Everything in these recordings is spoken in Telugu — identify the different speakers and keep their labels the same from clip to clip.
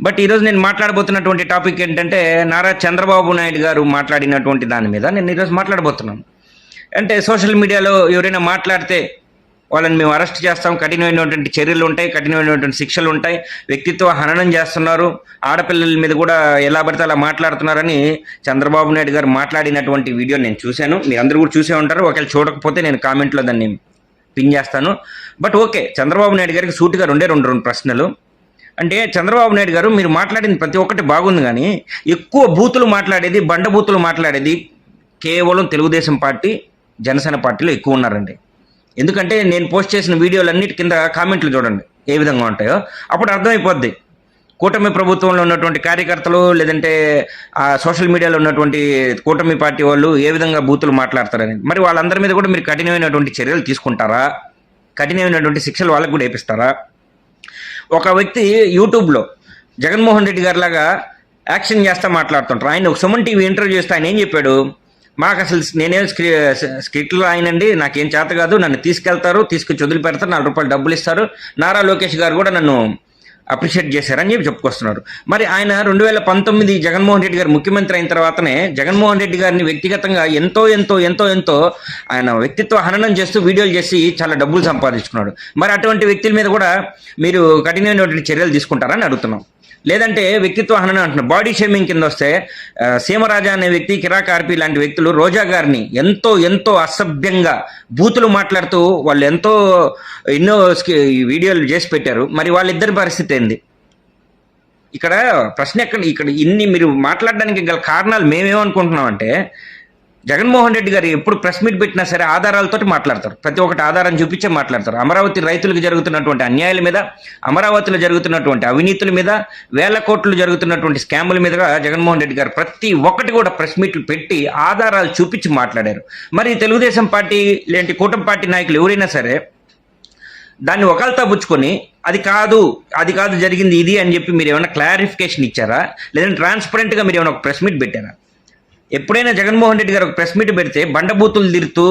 Speaker 1: బట్ ఈరోజు నేను మాట్లాడబోతున్నటువంటి టాపిక్ ఏంటంటే నారా చంద్రబాబు నాయుడు గారు మాట్లాడినటువంటి దాని మీద నేను ఈరోజు మాట్లాడబోతున్నాను. అంటే సోషల్ మీడియాలో ఎవరైనా మాట్లాడితే వాళ్ళని మేము అరెస్ట్ చేస్తాం, కఠినమైనటువంటి చర్యలు ఉంటాయి, కఠినమైనటువంటి శిక్షలు ఉంటాయి, వ్యక్తిత్వ హననం చేస్తున్నారు, ఆడపిల్లల మీద కూడా ఎలా పడితే అలా మాట్లాడుతున్నారని చంద్రబాబు నాయుడు గారు మాట్లాడినటువంటి వీడియో నేను చూశాను. మీరు అందరూ కూడా చూసే ఉంటారు. ఒకవేళ చూడకపోతే నేను కామెంట్లో దాన్ని పిన్ చేస్తాను. బట్ ఓకే, చంద్రబాబు నాయుడు గారికి సూటిగా రెండు ప్రశ్నలు. అంటే చంద్రబాబు నాయుడు గారు మీరు మాట్లాడింది ప్రతి ఒక్కటి బాగుంది, కానీ ఎక్కువ బూతులు మాట్లాడేది, బండ బూతులు మాట్లాడేది కేవలం తెలుగుదేశం పార్టీ, జనసేన పార్టీలో ఎక్కువ ఉన్నారండి. ఎందుకంటే నేను పోస్ట్ చేసిన వీడియోలన్నిటి కింద కామెంట్లు చూడండి ఏ విధంగా ఉంటాయో, అప్పుడు అర్థమైపోద్ది కూటమి ప్రభుత్వంలో ఉన్నటువంటి కార్యకర్తలు లేదంటే సోషల్ మీడియాలో ఉన్నటువంటి కూటమి పార్టీ వాళ్ళు ఏ విధంగా బూతులు మాట్లాడతారని. మరి వాళ్ళందరి మీద కూడా మీరు కఠినమైనటువంటి చర్యలు తీసుకుంటారా? కఠినమైనటువంటి శిక్షలు వాళ్ళకు కూడా వేపిస్తారా? ఒక వ్యక్తి యూట్యూబ్లో జగన్మోహన్ రెడ్డి గారి లాగా యాక్షన్ చేస్తా మాట్లాడుతుంటారు. ఆయన ఒక సుమన్ టీవీ ఇంటర్వ్యూ చేస్తే ఆయన ఏం చెప్పాడు, మాకు అసలు నేనేం స్క్రిప్ట్లో ఆయనండి, నాకేం చేత కాదు, నన్ను తీసుకెళ్తారు, తీసుకొచ్చి వదిలిపెడతారు, 4 రూపాయలు డబ్బులు ఇస్తారు, నారా లోకేష్ గారు కూడా నన్ను అప్రిషియేట్ చేశారని చెప్పి చెప్పుకొస్తున్నారు. మరి ఆయన 2019 జగన్మోహన్ రెడ్డి గారు ముఖ్యమంత్రి అయిన తర్వాతనే జగన్మోహన్ రెడ్డి గారిని వ్యక్తిగతంగా ఎంతో ఆయన వ్యక్తిత్వ హననం చేస్తూ వీడియోలు చేసి చాలా డబ్బులు సంపాదించుకున్నాడు. మరి అటువంటి వ్యక్తుల మీద కూడా మీరు కఠినమైనటువంటి చర్యలు తీసుకుంటారని అడుగుతున్నాం. లేదంటే వ్యక్తిత్వ హననం అంటున్నారు. బాడీ షేమింగ్ కింద వస్తే సీమరాజా అనే వ్యక్తి, కిరాక్ ఆర్పి లాంటి వ్యక్తులు రోజా గారిని ఎంతో అసభ్యంగా బూతులు మాట్లాడుతూ వాళ్ళు ఎన్నో వీడియోలు చేసి పెట్టారు. మరి వాళ్ళిద్దరి పరిస్థితి ఏంది? ఇక్కడ ప్రశ్న ఇక్కడ ఇన్ని మీరు మాట్లాడడానికి గల కారణాలు మేమేమనుకుంటున్నాం అంటే, జగన్మోహన్ రెడ్డి గారు ఎప్పుడు ప్రెస్ మీట్ పెట్టినా సరే ఆధారాలతోటి మాట్లాడతారు, ప్రతి ఒక్కటి ఆధారం చూపించే మాట్లాడతారు. అమరావతి రైతులకు జరుగుతున్నటువంటి అన్యాయాల మీద, అమరావతిలో జరుగుతున్నటువంటి అవినీతుల మీద, వేల కోట్లు జరుగుతున్నటువంటి స్కాముల మీద జగన్మోహన్ రెడ్డి గారు ప్రతి ఒక్కటి కూడా ప్రెస్ మీట్లు పెట్టి ఆధారాలు చూపించి మాట్లాడారు. మరి తెలుగుదేశం పార్టీ లాంటి కూటమి పార్టీ నాయకులు ఎవరైనా సరే దాన్ని ఒకళ్ళతో పుచ్చుకొని అది కాదు జరిగింది ఇది అని చెప్పి మీరు ఏమైనా క్లారిఫికేషన్ ఇచ్చారా? లేదంటే ట్రాన్స్పరెంట్గా మీరు ఏమైనా ఒక ప్రెస్ మీట్ పెట్టారా? ఎప్పుడైనా జగన్మోహన్ రెడ్డి గారు ఒక ప్రెస్ మీట్ పెడితే బండబూతులు తిరుతూ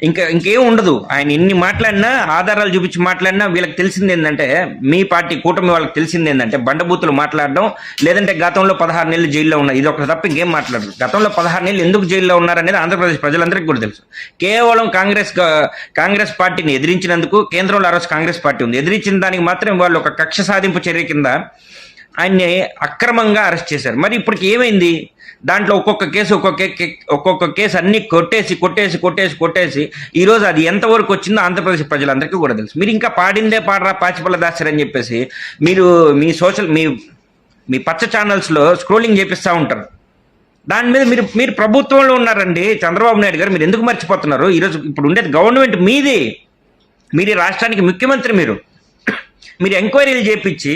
Speaker 1: ఇంకేం ఉండదు. ఆయన ఎన్ని మాట్లాడినా, ఆధారాలు చూపించి మాట్లాడినా వీళ్ళకి తెలిసింది ఏంటంటే, మీ పార్టీ కూటమి వాళ్ళకి తెలిసింది ఏంటంటే బూతులు మాట్లాడడం, లేదంటే గతంలో 16 నెలలు జైల్లో ఉన్నారు, ఇది ఒక తప్ప ఇంకేం మాట్లాడరు. గతంలో 16 నెలలు ఎందుకు జైల్లో ఉన్నారనేది ఆంధ్రప్రదేశ్ ప్రజలందరికీ కూడా తెలుసు. కేవలం కాంగ్రెస్ పార్టీని ఎదిరించినందుకు, కేంద్రంలో ఆ రోజు కాంగ్రెస్ పార్టీ ఉంది, ఎదిరించిన దానికి మాత్రం వాళ్ళు ఒక కక్ష సాధింపు చర్య కింద ఆయన్ని అక్రమంగా అరెస్ట్ చేశారు. మరి ఇప్పటికి ఏమైంది? దాంట్లో ఒక్కొక్క కేసు అన్ని కొట్టేసి ఈరోజు అది ఎంతవరకు వచ్చిందో ఆంధ్రప్రదేశ్ ప్రజలందరికీ కూడా తెలుసు. మీరు ఇంకా పాడిందే పాడరా పాచిపల్ల దాచారని చెప్పేసి మీరు మీ పచ్చ ఛానల్స్లో స్క్రోలింగ్ చేపిస్తూ ఉంటారు. దాని మీద మీరు ప్రభుత్వంలో ఉన్నారండి చంద్రబాబు నాయుడు గారు, మీరు ఎందుకు మర్చిపోతున్నారు? ఈరోజు ఇప్పుడు ఉండేది గవర్నమెంట్ మీది, మీరు రాష్ట్రానికి ముఖ్యమంత్రి, మీరు ఎంక్వైరీలు చేపించి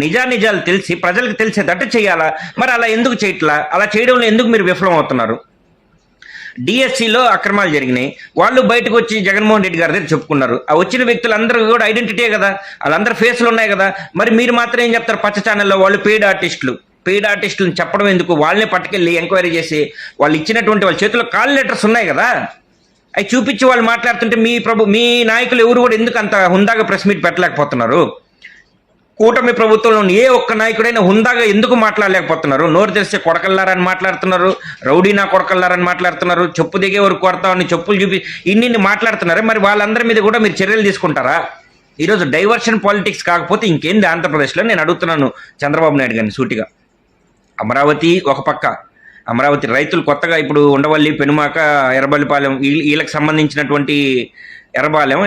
Speaker 1: నిజాలు తెలిసి ప్రజలకు తెలిసేటట్టు చేయాలా? మరి అలా ఎందుకు చేయట్లా? అలా చేయడంలో ఎందుకు మీరు విఫలం అవుతున్నారు? డిఎస్సిలో అక్రమాలు జరిగినాయి, వాళ్ళు బయటకు వచ్చి జగన్మోహన్ రెడ్డి గారి దగ్గర చెప్పుకున్నారు. ఆ వచ్చిన వ్యక్తులందరూ కూడా ఐడెంటిటీయే కదా, వాళ్ళందరూ ఫేస్లు ఉన్నాయి కదా. మరి మీరు మాత్రం ఏం చెప్తారు? పచ్చ ఛానల్లో వాళ్ళు పెయిడ్ ఆర్టిస్టులను చెప్పడం ఎందుకు? వాళ్ళని పట్టుకెళ్ళి ఎంక్వైరీ చేసి వాళ్ళు ఇచ్చినటువంటి వాళ్ళ చేతిలో కాల్ లెటర్స్ ఉన్నాయి కదా, అవి చూపించి వాళ్ళు మాట్లాడుతుంటే మీ నాయకులు ఎవరు కూడా ఎందుకు అంత హుందాగా ప్రెస్ మీట్ పెట్టలేకపోతున్నారు? కూటమి ప్రభుత్వంలో ఏ ఒక్క నాయకుడైనా హుందాగా ఎందుకు మాట్లాడలేకపోతున్నారు? నోరు తెరిస్తే కొడకల్లారని మాట్లాడుతున్నారు, రౌడీనా కొడకల్లారని మాట్లాడుతున్నారు, చెప్పు దిగే వరకు కొడతామని చెప్పులు చూపి ఇన్ని మాట్లాడుతున్నారు. మరి వాళ్ళందరి మీద కూడా మీరు చర్యలు తీసుకుంటారా? ఈరోజు డైవర్షన్ పాలిటిక్స్ కాకపోతే ఇంకేంది ఆంధ్రప్రదేశ్లో? నేను అడుగుతున్నాను చంద్రబాబు నాయుడు గారిని సూటిగా. అమరావతి ఒక పక్క, అమరావతి రైతులు కొత్తగా ఇప్పుడు ఉండవల్లి, పెనుమాక, ఎర్రబల్లిపాలెం వీళ్ళకి సంబంధించినటువంటి ఎర్రబాలెం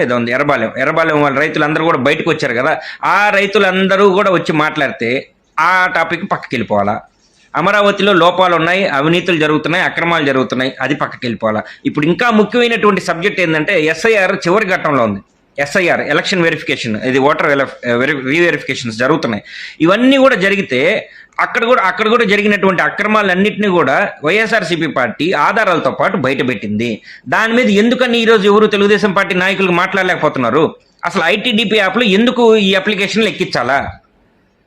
Speaker 1: వాళ్ళ రైతులందరూ కూడా బయటకు వచ్చారు కదా, ఆ రైతులందరూ కూడా వచ్చి మాట్లాడితే ఆ టాపిక్ పక్కకి వెళ్ళిపోవాలా? అమరావతిలో లోపాలు ఉన్నాయి, అవినీతులు జరుగుతున్నాయి, అక్రమాలు జరుగుతున్నాయి, అది పక్కకి వెళ్ళిపోవాలా? ఇప్పుడు ఇంకా ముఖ్యమైనటువంటి సబ్జెక్ట్ ఏంటంటే ఎస్ఐఆర్ చివరి ఘట్టంలో ఉంది. ఎస్ఐఆర్ ఎలక్షన్ వెరిఫికేషన్, ఇది ఓటర్ రీవెరిఫికేషన్స్ జరుగుతున్నాయి. ఇవన్నీ కూడా జరిగితే అక్కడ కూడా జరిగినటువంటి అక్రమాలన్నింటినీ కూడా వైఎస్ఆర్సీపీ పార్టీ ఆధారాలతో పాటు బయటపెట్టింది. దాని మీద ఎందుకని ఈరోజు ఎవరు తెలుగుదేశం పార్టీ నాయకులు మాట్లాడలేకపోతున్నారు? అసలు ఐటీడీపీ యాప్లో ఎందుకు ఈ అప్లికేషన్లు ఎక్కించాలా?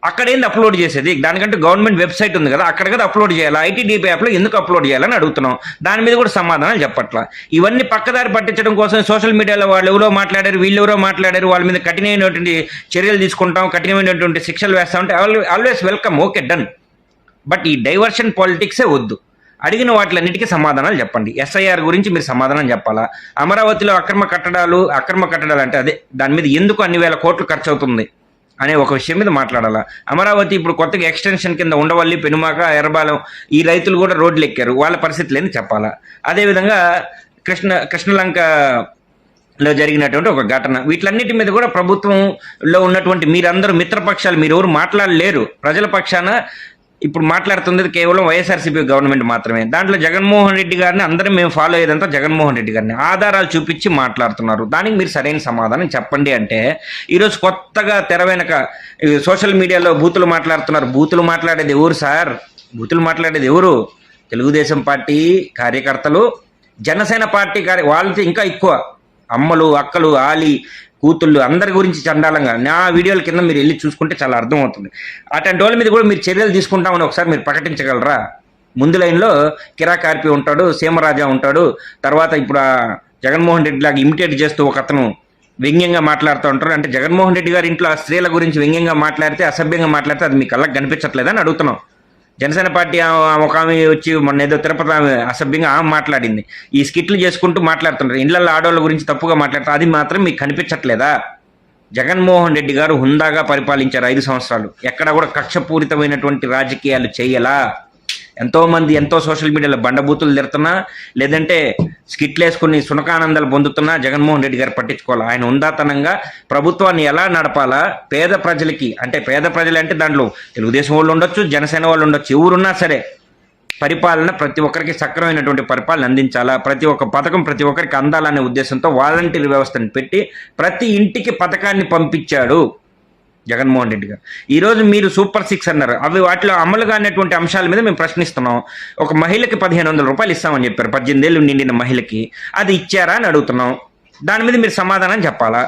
Speaker 1: అక్కడ ఏంది అప్లోడ్ చేసేది? దానికంటే గవర్నమెంట్ వెబ్సైట్ ఉంది కదా, అక్కడ కదా అప్లోడ్ చేయాలి. ఐటీడీపీ యాప్లో ఎందుకు అప్లోడ్ చేయాలని అడుగుతున్నాం. దాని మీద కూడా సమాధానాలు చెప్పట్లా. ఇవన్నీ పక్కదారి పట్టించడం కోసం సోషల్ మీడియాలో వాళ్ళు ఎవరో మాట్లాడారు, వీళ్ళు ఎవరో మాట్లాడారు, వాళ్ళ మీద కఠినమైనటువంటి చర్యలు తీసుకుంటాం, కఠినమైనటువంటి శిక్షలు వేస్తామంటే always welcome, okay done. But ఈ డైవర్షన్ పాలిటిక్సే వద్దు. అడిగిన వాటిలన్నిటికీ సమాధానాలు చెప్పండి. ఎస్ఐఆర్ గురించి మీరు సమాధానం చెప్పాలా? అమరావతిలో అక్రమ కట్టడాలు అంటే అదే దాని మీద ఎందుకు అన్ని వేల కోట్లు ఖర్చు అవుతుంది అనే ఒక విషయం మీద మాట్లాడాలా? అమరావతి ఇప్పుడు కొత్తగా ఎక్స్టెన్షన్ కింద ఉండవల్లి, పెనుమాక, ఎర్రబాలెం ఈ రైతులు కూడా రోడ్లు ఎక్కారు, వాళ్ళ పరిస్థితులు ఏంది చెప్పాలా? అదేవిధంగా కృష్ణలంకలో జరిగినటువంటి ఒక ఘటన, వీటిలన్నిటి మీద కూడా ప్రభుత్వంలో ఉన్నటువంటి మీరందరూ మిత్రపక్షాలు మీరు ఎవరు మాట్లాడలేరు. ప్రజల పక్షాన ఇప్పుడు మాట్లాడుతున్నది కేవలం వైఎస్ఆర్సీపీ గవర్నమెంట్ మాత్రమే. దాంట్లో జగన్మోహన్ రెడ్డి గారిని అందరం మేము ఫాలో అయ్యేదంతా జగన్మోహన్ రెడ్డి గారిని ఆధారాలు చూపించి మాట్లాడుతున్నారు. దానికి మీరు సరైన సమాధానం చెప్పండి అంటే ఈరోజు కొత్తగా తెర వెనక సోషల్ మీడియాలో బూతులు మాట్లాడుతున్నారు. బూతులు మాట్లాడేది ఎవరు సార్? బూతులు మాట్లాడేది ఎవరు? తెలుగుదేశం పార్టీ కార్యకర్తలు, జనసేన పార్టీ వాళ్ళతో ఇంకా ఎక్కువ అమ్మలు, అక్కలు, ఆలి, కూతుళ్ళు అందరి గురించి చండాలంగా నా వీడియోల కింద మీరు వెళ్ళి చూసుకుంటే చాలా అర్థమవుతుంది. అటువంటి వాళ్ళ మీద కూడా మీరు చర్యలు తీసుకుంటామని ఒకసారి మీరు ప్రకటించగలరా? ముందు లైన్లో కిరాకార్పి ఉంటాడు, సీమరాజా ఉంటాడు, తర్వాత ఇప్పుడు జగన్మోహన్ రెడ్డి లాగా ఇమిటేట్ చేస్తూ ఒక అతను వ్యంగ్యంగా మాట్లాడుతూ ఉంటారు. అంటే జగన్మోహన్ రెడ్డి గారి ఇంట్లో స్త్రీల గురించి వ్యంగ్యంగా మాట్లాడితే, అసభ్యంగా మాట్లాడితే అది మీ కళ్ళకి కనిపించట్లేదని అడుగుతున్నాం. జనసేన పార్టీ ఒక ఆమె వచ్చి మొన్న ఏదో తిరుపతి ఆమె అసభ్యంగా ఆమె మాట్లాడింది. ఈ స్కిట్లు చేసుకుంటూ మాట్లాడుతున్నారు, ఇళ్లలో ఆడవాళ్ళ గురించి తప్పుగా మాట్లాడతారు, అది మాత్రం మీకు కనిపించట్లేదా? జగన్మోహన్ రెడ్డి గారు హుందాగా పరిపాలించారు 5 సంవత్సరాలు. ఎక్కడ కూడా కక్షపూరితమైనటువంటి రాజకీయాలు చేయలా. ఎంతోమంది ఎంతో సోషల్ మీడియాలో బండబూతులు తిడుతున్నా, లేదంటే స్కిట్లు వేసుకుని సునకానందాలు పొందుతున్నా జగన్మోహన్ రెడ్డి గారు పట్టించుకోవాలి. ఆయన ఉందాతనంగా ప్రభుత్వాన్ని ఎలా నడపాలా, పేద ప్రజలకి, అంటే పేద ప్రజలు అంటే దాంట్లో తెలుగుదేశం వాళ్ళు ఉండొచ్చు, జనసేన వాళ్ళు ఉండొచ్చు, ఎవరున్నా సరే పరిపాలన ప్రతి ఒక్కరికి సక్రమైనటువంటి పరిపాలన అందించాలా, ప్రతి ఒక్క పథకం ప్రతి ఒక్కరికి అందాలనే ఉద్దేశంతో వాలంటీర్ వ్యవస్థను పెట్టి ప్రతి ఇంటికి పథకాన్ని పంపించాడు జగన్మోహన్ రెడ్డి గారు. ఈరోజు మీరు సూపర్ 6 అన్నారు, అవి వాటిలో అమలు కానటువంటి అంశాల మీద మేము ప్రశ్నిస్తున్నాం. ఒక మహిళకి 1500 రూపాయలు ఇస్తామని చెప్పారు, 18 ఏళ్ళు నిండిన మహిళకి, అది ఇచ్చారా అని అడుగుతున్నాం. దాని మీద మీరు సమాధానం చెప్పాలా?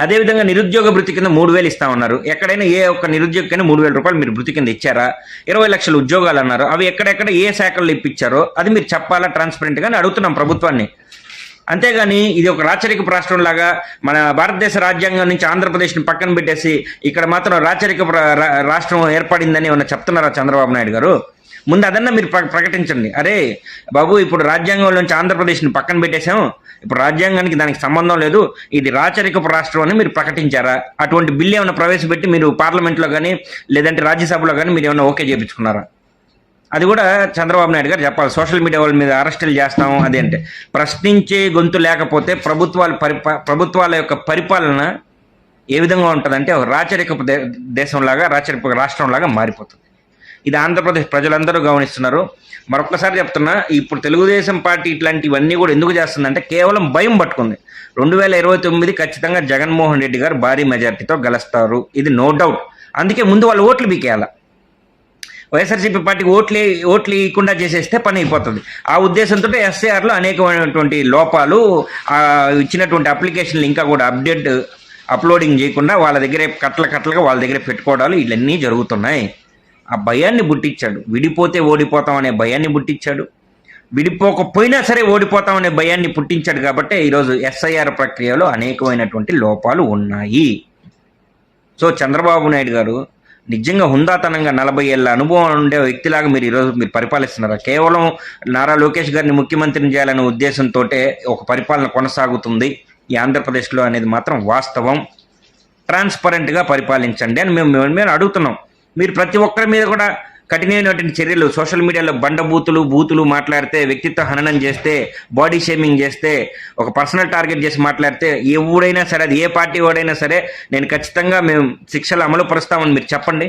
Speaker 1: అదేవిధంగా నిరుద్యోగ భృతి కింద 3000 ఇస్తామన్నారు. ఎక్కడైనా ఏ ఒక్క నిరుద్యోగికైనా 3000 రూపాయలు మీరు భృతి కింద ఇచ్చారా? 20 లక్షల ఉద్యోగాలు అన్నారు, అవి ఎక్కడెక్కడ ఏ శాఖల్లో ఇప్పించారో అది మీరు చెప్పాలా ట్రాన్స్పరెంట్గా అని అడుగుతున్నాం ప్రభుత్వాన్ని. అంతేగాని ఇది ఒక రాచరికపు రాష్ట్రం లాగా మన భారతదేశ రాజ్యాంగం నుంచి ఆంధ్రప్రదేశ్ని పక్కన పెట్టేసి ఇక్కడ మాత్రం రాచరికపు రాష్ట్రం ఏర్పడిందని ఏమన్నా చెప్తున్నారా చంద్రబాబు నాయుడు గారు? ముందు అదన్నా మీరు ప్రకటించండి. అరే బాబు, ఇప్పుడు రాజ్యాంగం నుంచి ఆంధ్రప్రదేశ్ని పక్కన పెట్టేశాం, ఇప్పుడు రాజ్యాంగానికి దానికి సంబంధం లేదు, ఇది రాచరికపు రాష్ట్రం అని మీరు ప్రకటించారా? అటువంటి బిల్లు ఏమైనా ప్రవేశపెట్టి మీరు పార్లమెంట్లో కానీ లేదంటే రాజ్యసభలో కానీ మీరు ఏమైనా ఓకే చేయించుకున్నారా? అది కూడా చంద్రబాబు నాయుడు గారు చెప్పాలి. సోషల్ మీడియా వాళ్ళ మీద అరెస్టులు చేస్తాము అది అంటే ప్రశ్నించే గొంతు లేకపోతే ప్రభుత్వాల యొక్క పరిపాలన ఏ విధంగా ఉంటుందంటే ఒక రాచరికపు దేశంలాగా, రాచరికపు రాష్ట్రంలాగా మారిపోతుంది. ఇది ఆంధ్రప్రదేశ్ ప్రజలందరూ గమనిస్తున్నారు. మరొకసారి చెప్తున్నా, ఇప్పుడు తెలుగుదేశం పార్టీ ఇట్లాంటివన్నీ కూడా ఎందుకు చేస్తుందంటే కేవలం భయం పట్టుకుంది. 2029 ఖచ్చితంగా జగన్మోహన్ రెడ్డి గారు భారీ మెజార్టీతో గెలుస్తారు, ఇది నో డౌట్. అందుకే ముందు వాళ్ళు ఓట్లు బీకేయాల. వైఎస్ఆర్సీపీ పార్టీకి ఓట్లు ఇవ్వకుండా చేసేస్తే పని అయిపోతుంది. ఆ ఉద్దేశంతో ఎస్ఐఆర్లో అనేకమైనటువంటి లోపాలు, ఇచ్చినటువంటి అప్లికేషన్లు ఇంకా కూడా అప్లోడింగ్ చేయకుండా వాళ్ళ దగ్గరే కట్టలుగా వాళ్ళ దగ్గరే పెట్టుకోవడాలు ఇవన్నీ జరుగుతున్నాయి. ఆ భయాన్ని పుట్టించాడు. విడిపోతే ఓడిపోతాం అనే భయాన్ని పుట్టించాడు, విడిపోకపోయినా సరే ఓడిపోతాం అనే భయాన్ని పుట్టించాడు. కాబట్టి ఈరోజు ఎస్ఐఆర్ ప్రక్రియలో అనేకమైనటువంటి లోపాలు ఉన్నాయి. సో చంద్రబాబు నాయుడు గారు నిజంగా హుందాతనంగా 40 ఏళ్ళ అనుభవం ఉండే వ్యక్తిలాగా ఈరోజు మీరు పరిపాలిస్తున్నారా? కేవలం నారా లోకేష్ గారిని ముఖ్యమంత్రిని చేయాలనే ఉద్దేశంతో ఒక పరిపాలన కొనసాగుతుంది ఈ ఆంధ్రప్రదేశ్లో అనేది మాత్రం వాస్తవం. ట్రాన్స్పరెంట్గా పరిపాలించండి అని మేము అడుగుతున్నాం. మీరు ప్రతి ఒక్కరి మీద కూడా కఠినమైనటువంటి చర్యలు, సోషల్ మీడియాలో బూతులు మాట్లాడితే, వ్యక్తిత్వ హననం చేస్తే, బాడీ షేమింగ్ చేస్తే, ఒక పర్సనల్ టార్గెట్ చేసి మాట్లాడితే ఎవడైనా సరే, అది ఏ పార్టీ వాడైనా సరే, నేను ఖచ్చితంగా మేము శిక్షలు అమలు పరుస్తామని మీరు చెప్పండి.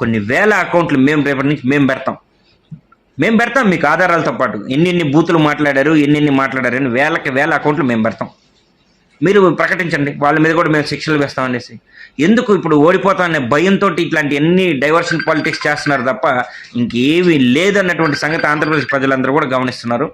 Speaker 1: కొన్ని వేల అకౌంట్లు మేము రేపటి నుంచి మేము పెడతాం మీకు ఆధారాలతో పాటు. ఎన్ని బూతులు మాట్లాడారు, ఎన్ని మాట్లాడారు అని వేల అకౌంట్లు మేము పెడతాం. మీరు ప్రకటించండి, వాళ్ళ మీద కూడా మేము శిక్షలు వేస్తామనేసి. ఎందుకు ఇప్పుడు ఓడిపోతామనే భయంతో ఇట్లాంటి ఎన్ని డైవర్షన్ పాలిటిక్స్ చేస్తున్నారు తప్ప ఇంకేమీ లేదన్నటువంటి సంగతి ఆంధ్రప్రదేశ్ ప్రజలందరూ కూడా గమనిస్తున్నారు.